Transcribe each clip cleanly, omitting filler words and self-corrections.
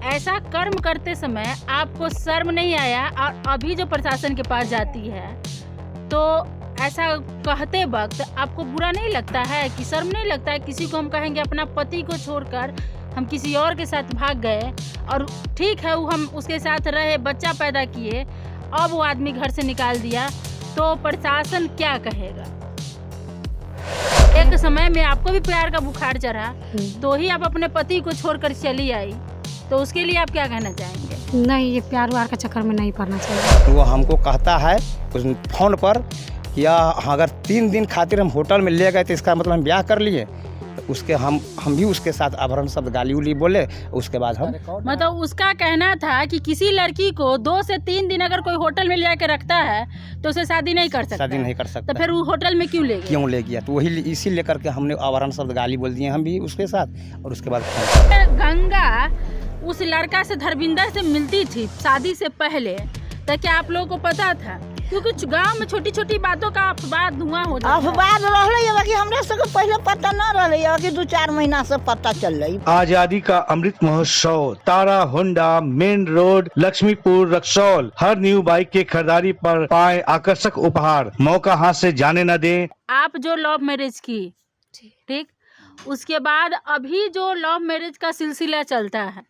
ऐसा कर्म करते समय आपको शर्म नहीं आया और अभी जो प्रशासन के पास जाती है तो ऐसा कहते वक्त आपको बुरा नहीं लगता है कि शर्म नहीं लगता है? किसी को हम कहेंगे अपना पति को छोड़कर हम किसी और के साथ भाग गए और ठीक है वो हम उसके साथ रहे, बच्चा पैदा किए, अब वो आदमी घर से निकाल दिया तो प्रशासन क्या कहेगा? एक समय में आपको भी प्यार का बुखार चढ़ा तो ही आप अपने पति को छोड़कर चली आई, तो उसके लिए आप क्या कहना चाहेंगे? नहीं, ये प्यार व्यार के चक्कर में नहीं पड़ना चाहिए। तो वो हमको कहता है उस फोन पर या अगर 3 दिन खातिर हम होटल में ले गए तो इसका मतलब हम ब्याह कर लिए। तो उसके हम भी उसके साथ अपहरण शब्द गाली उली बोले। उसके बाद हम मतलब उसका कहना था कि किसी लड़की को 2 से 3 दिन अगर कोई होटल में ले जाके रखता है तो उसे शादी नहीं कर सकता। शादी नहीं कर सकता। तो फिर वो होटल में क्यों ले गया? तो वही इसी लेकर के हमने अपहरण शब्द गाली बोल दिए हम भी उसके साथ। और उसके बाद गंगा उस लड़का से धर्मिंदर से मिलती थी शादी से पहले, तो क्या आप लोगों को पता था? क्योंकि गांव में छोटी छोटी बातों का अफवाह धुआं हो जाता है। अफवाह रहा कि हमरा सबके पहले पता न रहा कि 2-4 महीना से पता चल रही। आजादी ka Amrit Mahotsav Tara Honda main road Laxmipur Raxaul. हर न्यू बाइक के खरीदारी पर पाए आकर्षक उपहार। मौका हाथ से जाने न दें। आप जो लव मैरिज की, ठीक, उसके बाद अभी जो लव मैरिज का सिलसिला चलता है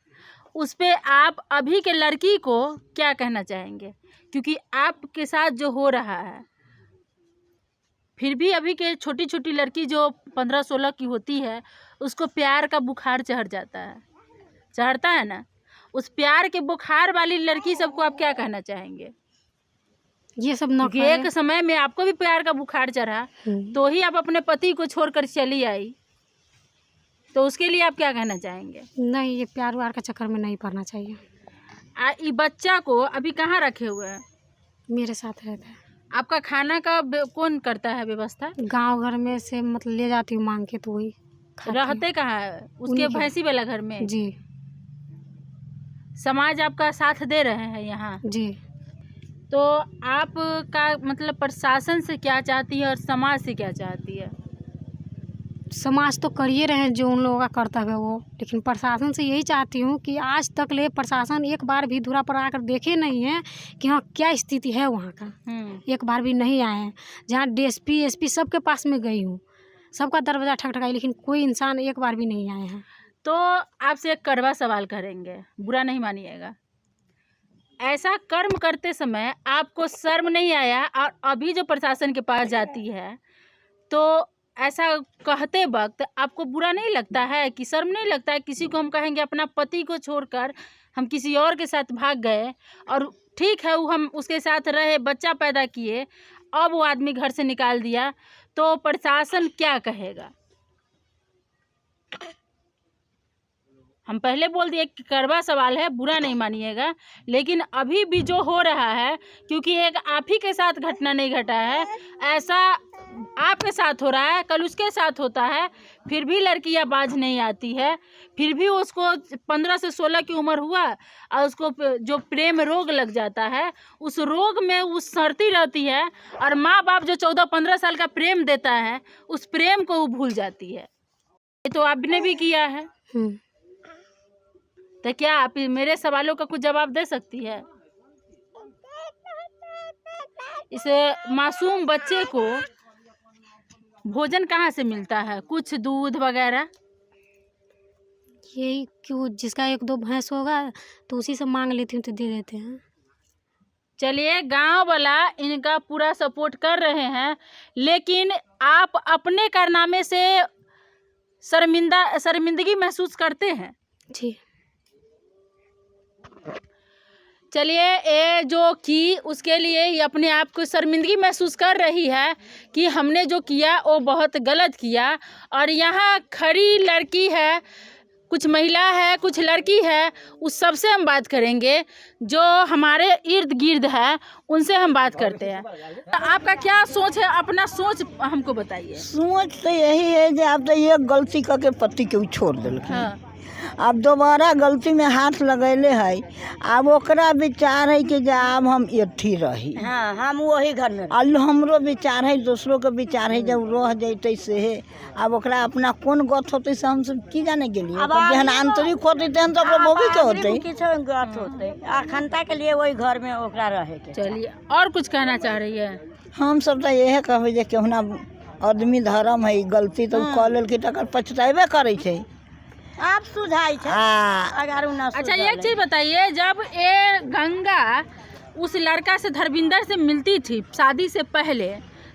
उस पे आप अभी के लड़की को क्या कहना चाहेंगे? क्योंकि आपके साथ जो हो रहा है फिर भी अभी के छोटी छोटी लड़की जो 15-16 की होती है उसको प्यार का बुखार चढ़ता है ना, उस प्यार के बुखार वाली लड़की सबको आप क्या कहना चाहेंगे? ये सब न क्योंकि एक समय में आपको भी प्यार का बुखार चढ़ा तो ही आप अपने पति को छोड़कर चली आई, तो उसके लिए आप क्या कहना चाहेंगे? नहीं, ये प्यार व्यार के चक्कर में नहीं पड़ना चाहिए। ये बच्चा को अभी कहाँ रखे हुए हैं? मेरे साथ रहता है। आपका खाना का कौन करता है व्यवस्था? गांव घर में से मतलब ले जाती हूँ मांग के, तो वही रहते कहाँ है? उसके भैंसी वाला घर में? जी। समाज आपका साथ दे रहे हैं यहाँ? जी। तो आप का मतलब प्रशासन से क्या चाहती है और समाज से क्या चाहती है? समाज तो करिए रहे हैं जो उन लोगों का कर्तव्य है वो, लेकिन प्रशासन से यही चाहती हूँ कि आज तक ले प्रशासन एक बार भी धुरा पर आकर देखे नहीं है कि हाँ क्या स्थिति है वहाँ का। एक बार भी नहीं आए हैं। जहाँ DSP SP सबके पास में गई हूँ, सबका दरवाज़ा ठकठकाई, लेकिन कोई इंसान एक बार भी नहीं आए हैं। तो आपसे एक कड़वा सवाल करेंगे, बुरा नहीं मानिएगा। ऐसा कर्म करते समय आपको शर्म नहीं आया और अभी जो प्रशासन के पास जाती है तो ऐसा कहते वक्त आपको बुरा नहीं लगता है कि शर्म नहीं लगता है? किसी को हम कहेंगे अपना पति को छोड़कर हम किसी और के साथ भाग गए और ठीक है वो हम उसके साथ रहे, बच्चा पैदा किए, अब वो आदमी घर से निकाल दिया तो प्रशासन क्या कहेगा? हम पहले बोल दिए कि कड़वा सवाल है, बुरा नहीं मानिएगा, लेकिन अभी भी जो हो रहा है, क्योंकि एक आप ही के साथ घटना नहीं घटा है, ऐसा आपके साथ हो रहा है, कल उसके साथ होता है, फिर भी लड़कियां बाज नहीं आती है, फिर भी उसको 15 से 16 की उम्र हुआ और उसको जो प्रेम रोग लग जाता है, उस रोग में वो सड़ती रहती है और माँ बाप जो 14-15 साल का प्रेम देता है उस प्रेम को वो भूल जाती है। ये तो आपने भी किया है, तो क्या आप मेरे सवालों का कुछ जवाब दे सकती है? इस मासूम बच्चे को भोजन कहाँ से मिलता है? कुछ दूध वगैरह? यही क्यों, जिसका 1-2 भैंस होगा तो उसी से मांग लेती हूँ तो दे देते हैं। चलिए, गांव वाला इनका पूरा सपोर्ट कर रहे हैं, लेकिन आप अपने कारनामे से शर्मिंदगी महसूस करते हैं? जी। चलिए, ये जो की उसके लिए ये अपने आप को शर्मिंदगी महसूस कर रही है कि हमने जो किया वो बहुत गलत किया। और यहाँ खड़ी लड़की है, कुछ महिला है, कुछ लड़की है, उस सबसे हम बात करेंगे जो हमारे इर्द गिर्द है, उनसे हम बात करते हैं। तो आपका क्या सोच है? अपना सोच हमको बताइए। सोच तो यही है कि आप तो ये गलती करके पति के छोड़ दिल। हाँ। अब दोबारा गलती में हाथ लगैले है। अब ओकरा विचार है कि जब हम एठी रही, हाँ हम वही घर में अब हमरो विचार है, दूसरों के विचार है, जब रह जैते से है। अब ओकरा अपना कौन गत होते से हम सब की जाने गेलिए। जहन आंतरिक होते तहन तो ओकरा भोगे के होते। किछो गत होते अखनता के लिए वही घर में ओकरा रहे के। चलिए, और कुछ कहना चाह रही है? हम सब तो यह कहबै जे केहुना आदमी धर्म है, गलती तो कऽ लेलकै तकर पछताबे करै छै। आप सुझाई छे अगर उ ना अच्छा, एक चीज बताइए, जब ये गंगा उस लड़का से धर्मिंदर से मिलती थी शादी से पहले,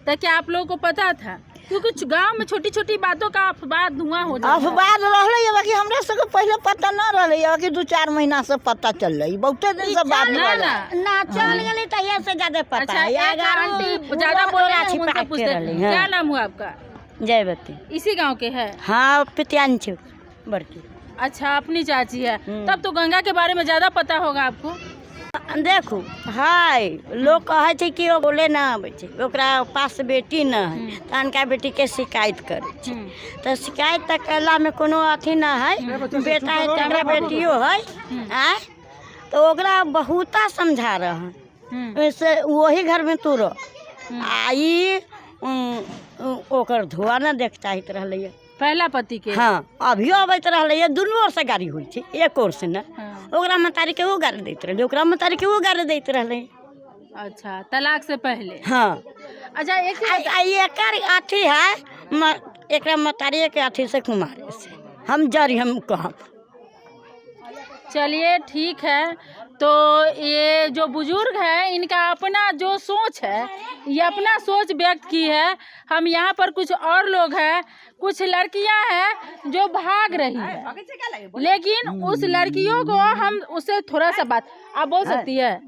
तो क्या आप लोगों को पता था? क्योंकि गांव में छोटी छोटी बातों का अफवाह धुआं हो जाता है। अफवाह रहले बाकी हमरा सबके पहले पता न रहले, कि 2-4 महीना से पता चललै, बहुते दिन से बात ना चल गेली तहिया से ज्यादा पता। अच्छा, है एक आंटी ज्यादा बोल रही है, उनसे पूछते हैं, क्या नाम हुआ आपका? जयवती। इसी गांव के है? हाँ पित्यांश बड़की। अच्छा, अपनी चाची है, तब तो गंगा के बारे में ज्यादा पता होगा आपको। देखू हाय लोग कहे थे कि वो बोले ना आवे छै, ओकरा पास बेटी न है, तनका बेटी के शिकायत करे छै। तो शिकायत तक कला में कोनो अथी ना है, बेटा है तकरा बेटियो है आय, तो ओकरा बहुता समझा रहा वैसे वही घर में तू रह। आई ओकर धुआं न देख चाहत रहले पहला पति के। हाँ अभियो अबैत रहले, दुनू ओर से गाड़ी होइ छै, एक ओर से न। ओकरा मतारी के वो गाड़ी दैत रहले, ओकरा मतारी के वो गाड़ी दैत रहले। अच्छा, तलाक से पहले। हाँ। अच्छा, एक एकर अथी है, एकरा मतारी के अथी से कुमारे से हम जरी हम कहब। चलिए ठीक है, तो ये जो बुजुर्ग है इनका अपना जो सोच है, ये अपना सोच व्यक्त की है। हम यहाँ पर कुछ और लोग हैं, कुछ लड़कियां हैं जो भाग रही हैं, लेकिन उस लड़कियों को हम उससे थोड़ा सा बात आप बोल सकती है?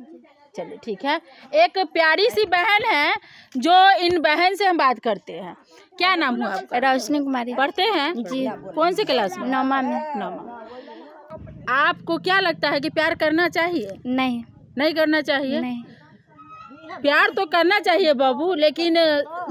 चलिए ठीक है, एक प्यारी सी बहन है जो इन बहन से हम बात करते हैं। क्या नाम हुआ आपका? रोशनी कुमारी। पढ़ते हैं जी? कौन से क्लास में? 9वीं में। 9वीं। आपको क्या लगता है कि प्यार करना चाहिए? नहीं करना चाहिए? नहीं। प्यार तो करना चाहिए बाबू, लेकिन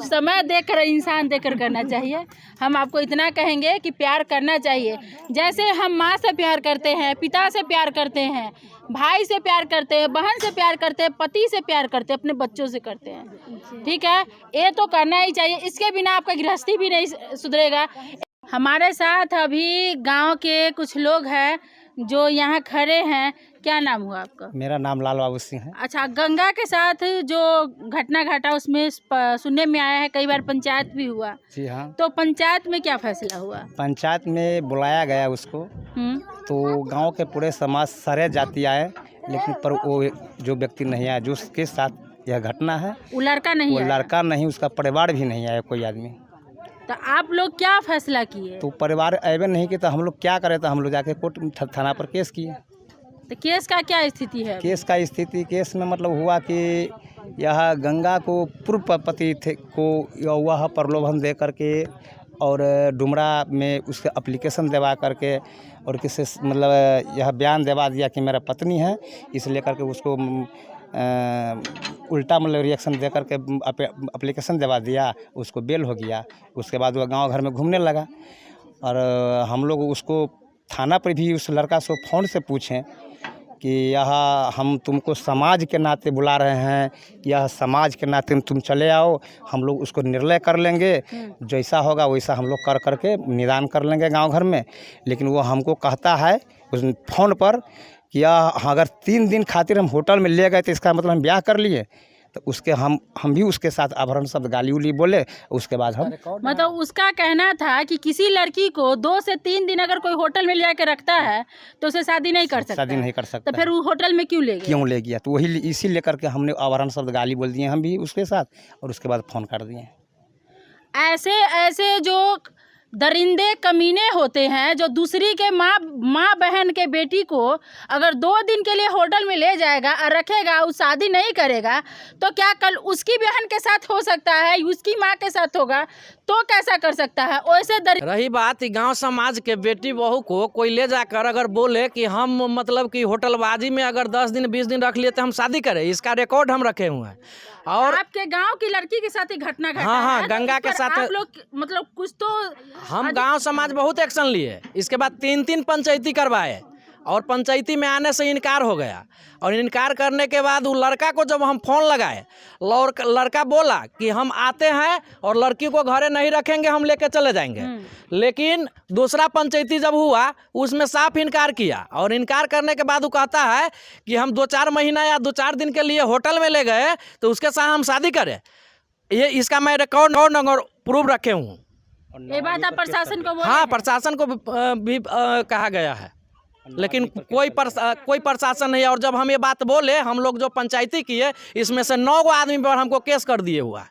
समय देखकर, इंसान देखकर करना चाहिए। हम आपको इतना कहेंगे कि प्यार करना चाहिए। जैसे हम माँ से प्यार करते हैं, पिता से प्यार करते हैं, भाई से प्यार करते हैं, बहन से प्यार करते हैं, पति से प्यार करते हैं, अपने बच्चों से करते हैं। ठीक है, ये तो करना ही चाहिए, इसके बिना आपका गृहस्थी भी नहीं सुधरेगा। हमारे साथ अभी गांव के कुछ लोग हैं जो यहाँ खड़े हैं। क्या नाम हुआ आपका? मेरा नाम लाल बाबू सिंह है। अच्छा, गंगा के साथ जो घटना घटा उसमें सुनने में आया है कई बार पंचायत भी हुआ। जी हाँ। तो पंचायत में क्या फैसला हुआ? पंचायत में बुलाया गया उसको, तो गांव के पूरे समाज सारे जाति आए, लेकिन पर वो जो व्यक्ति नहीं आया, जो उसके साथ यह घटना है, वो लड़का नहीं वो आया? लड़का नहीं, उसका परिवार भी नहीं आया कोई आदमी। तो आप लोग क्या फैसला किए? तो परिवार अबे नहीं कि, तो हम लोग क्या करें, तो हम लोग जाके कोर्ट थाना पर केस किए। तो केस का क्या स्थिति है? केस में मतलब हुआ कि यह गंगा को पूर्व पति थे को वह प्रलोभन दे करके और डुमरा में उसके एप्लीकेशन दिवा करके और किसी मतलब यह बयान दिवा दिया कि मेरा पत्नी है, इस लेकर के उसको उल्टा मतलब रिएक्शन दे करके एप्लीकेशन दिवा दिया, उसको बेल हो गया। उसके बाद वह गांव घर में घूमने लगा और हम लोग उसको थाना पर भी उस लड़का से फ़ोन से पूछें कि यह हम तुमको समाज के नाते बुला रहे हैं, यह समाज के नाते तुम चले आओ, हम लोग उसको निर्णय कर लेंगे, जैसा होगा वैसा हम लोग कर करके निदान कर लेंगे गांव घर में। लेकिन वो हमको कहता है उस फ़ोन पर कि यह अगर 3 दिन खातिर हम होटल में ले गए तो इसका मतलब हम ब्याह कर लिए। तो उसके हम भी उसके साथ आभरण शब्द गाली उली बोले। उसके बाद हम मतलब उसका कहना था कि किसी लड़की को 2 से 3 दिन अगर कोई होटल में ले जाकर रखता है तो उसे शादी नहीं कर सकता। तो फिर वो होटल में क्यों ले गया? तो वही इसी लेकर के हमने आभरण शब्द गाली बोल दिए हम भी उसके साथ, और उसके बाद फ़ोन कर दिए। ऐसे जो दरिंदे कमीने होते हैं जो दूसरी के माँ बहन के बेटी को अगर 2 दिन के लिए होटल में ले जाएगा और रखेगा, वो शादी नहीं करेगा, तो क्या कल उसकी बहन के साथ हो सकता है, उसकी माँ के साथ होगा? तो कैसा कर सकता है? वैसे रही बात गांव समाज के बेटी बहू को कोई ले जाकर अगर बोले कि हम मतलब कि होटलबाजी में अगर 10 दिन 20 दिन रख लिए तो हम शादी करें, इसका रिकॉर्ड हम रखे हुए हैं। और आपके गांव की लड़की के साथ ही घटना घटा हाँ, है, गंगा तो के इस पर साथ आप लोग मतलब कुछ तो हम गांव समाज बहुत एक्शन लिए। इसके बाद 3 पंचायती करवाए और पंचायती में आने से इनकार हो गया। और इनकार करने के बाद वो लड़का को जब हम फ़ोन लगाए, लड़का बोला कि हम आते हैं और लड़की को घरे नहीं रखेंगे, हम लेके चले जाएंगे। लेकिन दूसरा पंचायती जब हुआ उसमें साफ इनकार किया। और इनकार करने के बाद वो कहता है कि हम 2-4 महीना या 2-4 दिन के लिए होटल में ले गए तो उसके साथ हम शादी करें। ये इसका मैं रिकॉर्ड और प्रूफ रखे हूँ। ये बात आप प्रशासन को बोले हाँ, हैं? प्रशासन को भी कहा गया है, लेकिन कोई प्रशासन नहीं है। और जब हम ये बात बोले, हम लोग जो पंचायती किए इसमें से 9 आदमी पर हमको केस कर दिए हुआ है।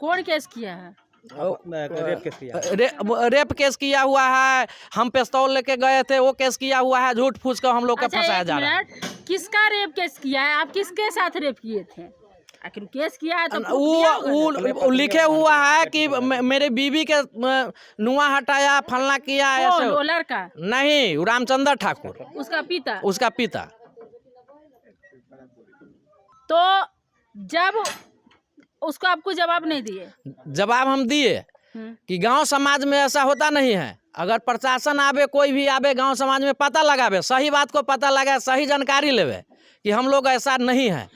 कौन केस किया है? रेप केस किया हुआ है, हम पिस्तौल लेके गए थे वो केस किया हुआ है, झूठ फूस कर हम लोग को अच्छा, फंसाया एक जा रहा है। मिनट, किसका रेप केस किया है? आप किसके साथ रेप किए थे? आखिर केस किया है तो proof दिया होगा ना? वो लिखे हुआ है कि मेरे बीवी के नुआ हटाया, फलना किया कौन? ऐसे। वो लड़का? नहीं, वो रामचंद्र ठाकुर, उसका पिता? उसका पिता। तो जब उसको आपको जवाब नहीं दिए? जवाब हम दिए कि गांव समाज में ऐसा होता नहीं है। अगर प्रशासन आवे, कोई भी आवे गांव समाज में, पता लगावे, सही बात को पता लगाए, सही जानकारी लेवे कि हम लोग ऐसा नहीं है।